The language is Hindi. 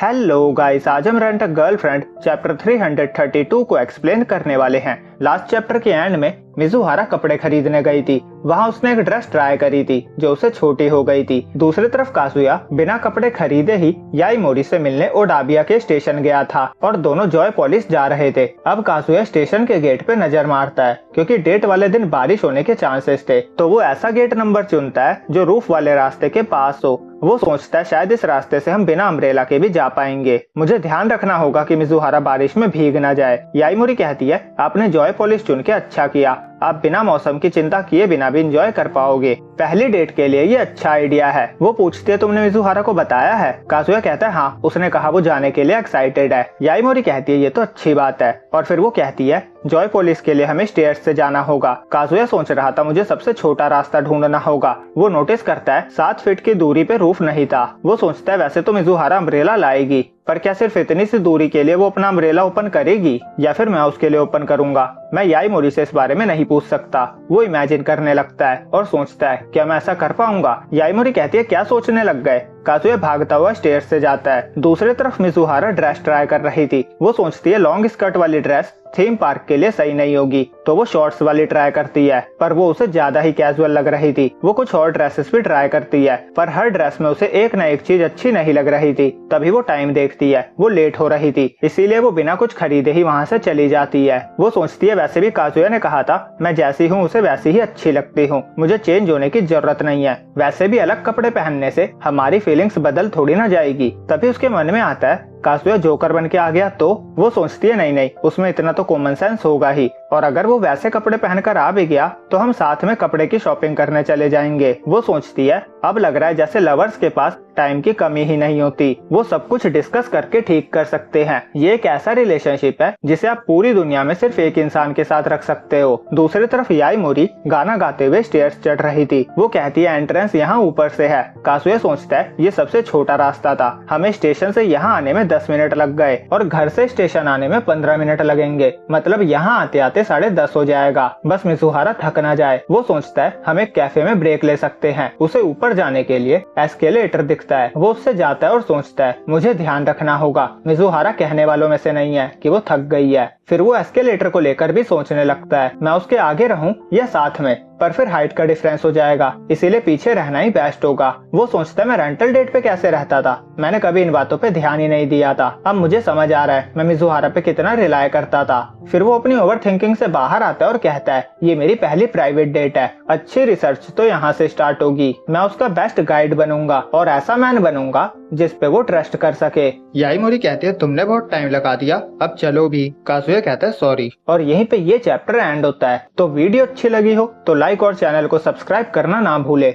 हेलो गाइस, आज हम रेंट अ गर्लफ्रेंड चैप्टर 332 को एक्सप्लेन करने वाले हैं। लास्ट चैप्टर के एंड में मिजुहारा कपड़े खरीदने गई थी। वहाँ उसने एक ड्रेस ट्राई करी थी जो उसे छोटी हो गई थी। दूसरी तरफ काजुया बिना कपड़े खरीदे ही याईमोरी से मिलने ओडाबिया के स्टेशन गया था और दोनों जॉय पोलिस जा रहे थे। अब काजुया स्टेशन के गेट पे नजर मारता है क्योंकि डेट वाले दिन बारिश होने के चांसेस थे, तो वो ऐसा गेट नंबर चुनता है जो रूफ वाले रास्ते के पास हो। वो सोचता है शायद इस रास्ते से हम बिना अम्ब्रेला के भी जा पाएंगे। मुझे ध्यान रखना होगा कि मिजुहारा बारिश में भीग न जाए। याईमोरी कहती है, आपने जॉय पोलिस चुन के अच्छा किया, आप बिना मौसम की चिंता किए बिना भी एंजॉय कर पाओगे। पहली डेट के लिए ये अच्छा आइडिया है। वो पूछती है, तुमने मिजुहारा को बताया है? काजुया कहता है हाँ, उसने कहा वो जाने के लिए एक्साइटेड है। याईमोरी कहती है ये तो अच्छी बात है, और फिर वो कहती है जॉय पोलिस के लिए हमें स्टेयर्स से जाना होगा। काजुया सोच रहा था मुझे सबसे छोटा रास्ता ढूंढना होगा। वो नोटिस करता है 7 फीट की दूरी पे रूफ नहीं था। वो सोचता है वैसे तो मिजुहारा अम्ब्रेला लाएगी, पर क्या सिर्फ इतनी सी दूरी के लिए वो अपना अम्ब्रेला ओपन करेगी या फिर मैं उसके लिए ओपन करूंगा? मैं याईमोरी से इस बारे में नहीं पूछ सकता। वो इमेजिन करने लगता है और सोचता है क्या मैं ऐसा कर पाऊंगा? याईमोरी कहती है क्या सोचने लग गए? काजुया भागता हुआ स्टेयर्स से जाता है। दूसरी तरफ मिजुहारा ड्रेस ट्राई कर रही थी। वो सोचती है लॉन्ग स्कर्ट वाली ड्रेस थीम पार्क के लिए सही नहीं होगी, तो वो शॉर्ट्स वाली ट्राई करती है, पर वो उसे ज्यादा ही कैजुअल लग रही थी। वो कुछ और ड्रेसेस भी ट्राई करती है, पर हर ड्रेस में उसे एक न एक चीज अच्छी नहीं लग रही थी। तभी वो टाइम देखती है, वो लेट हो रही थी, इसीलिए वो बिना कुछ खरीदे ही वहाँ से चली जाती है। वो सोचती है वैसे भी काजुया ने कहा था मैं जैसी हूँ उसे वैसी ही अच्छी लगती हूँ, मुझे चेंज होने की जरूरत नहीं है। वैसे भी अलग कपड़े पहनने से हमारी फीलिंग्स बदल थोड़ी ना जाएगी। तभी उसके मन में आता है काजुया जोकर बन के आ गया तो? वो सोचती है नहीं, उसमें इतना तो कॉमन सेंस होगा ही, और अगर वो वैसे कपड़े पहनकर आ भी गया तो हम साथ में कपड़े की शॉपिंग करने चले जाएंगे। वो सोचती है अब लग रहा है जैसे लवर्स के पास टाइम की कमी ही नहीं होती, वो सब कुछ डिस्कस करके ठीक कर सकते हैं। ये एक ऐसा रिलेशनशिप है जिसे आप पूरी दुनिया में सिर्फ एक इंसान के साथ रख सकते हो। दूसरी तरफ याईमोरी गाना गाते हुए स्टेयर्स चढ़ रही थी। वो कहती है एंट्रेंस यहाँ ऊपर से है। काजुया सोचता है ये सबसे छोटा रास्ता था, हमें स्टेशन से यहाँ आने में 10 मिनट लग गए और घर से स्टेशन आने में 15 मिनट लगेंगे, मतलब यहाँ आते आते 10:30 हो जाएगा। बस मिजुहारा थक ना जाए। वो सोचता है हम एक कैफे में ब्रेक ले सकते हैं। उसे ऊपर जाने के लिए एस्केलेटर दिखता है। वो उससे जाता है और सोचता है मुझे ध्यान रखना होगा, मिजुहारा कहने वालों में से नहीं है कि वो थक गई है। फिर वो एस्केलेटर को लेकर भी सोचने लगता है मैं उसके आगे रहूं या साथ में, पर फिर हाइट का डिफरेंस हो जाएगा, इसीलिए पीछे रहना ही बेस्ट होगा। वो सोचता है मैं रेंटल डेट पे कैसे रहता था, मैंने कभी इन बातों पे ध्यान ही नहीं दिया था। अब मुझे समझ आ रहा है मैं मिजुहारा पे कितना रिलाय करता था। फिर वो अपनी ओवर थिंकिंग से बाहर आता है और कहता है ये मेरी पहली प्राइवेट डेट है, अच्छी रिसर्च तो यहाँ से स्टार्ट होगी। मैं उसका बेस्ट गाइड बनूंगा और ऐसा मैन बनूंगा जिस पे वो ट्रस्ट कर सके। याईमोरी कहती है तुमने बहुत टाइम लगा दिया, अब चलो भी। काजुया कहता है सॉरी। और यहीं पे ये चैप्टर एंड होता है। तो वीडियो अच्छी लगी हो तो लाइक और चैनल को सब्सक्राइब करना ना भूले।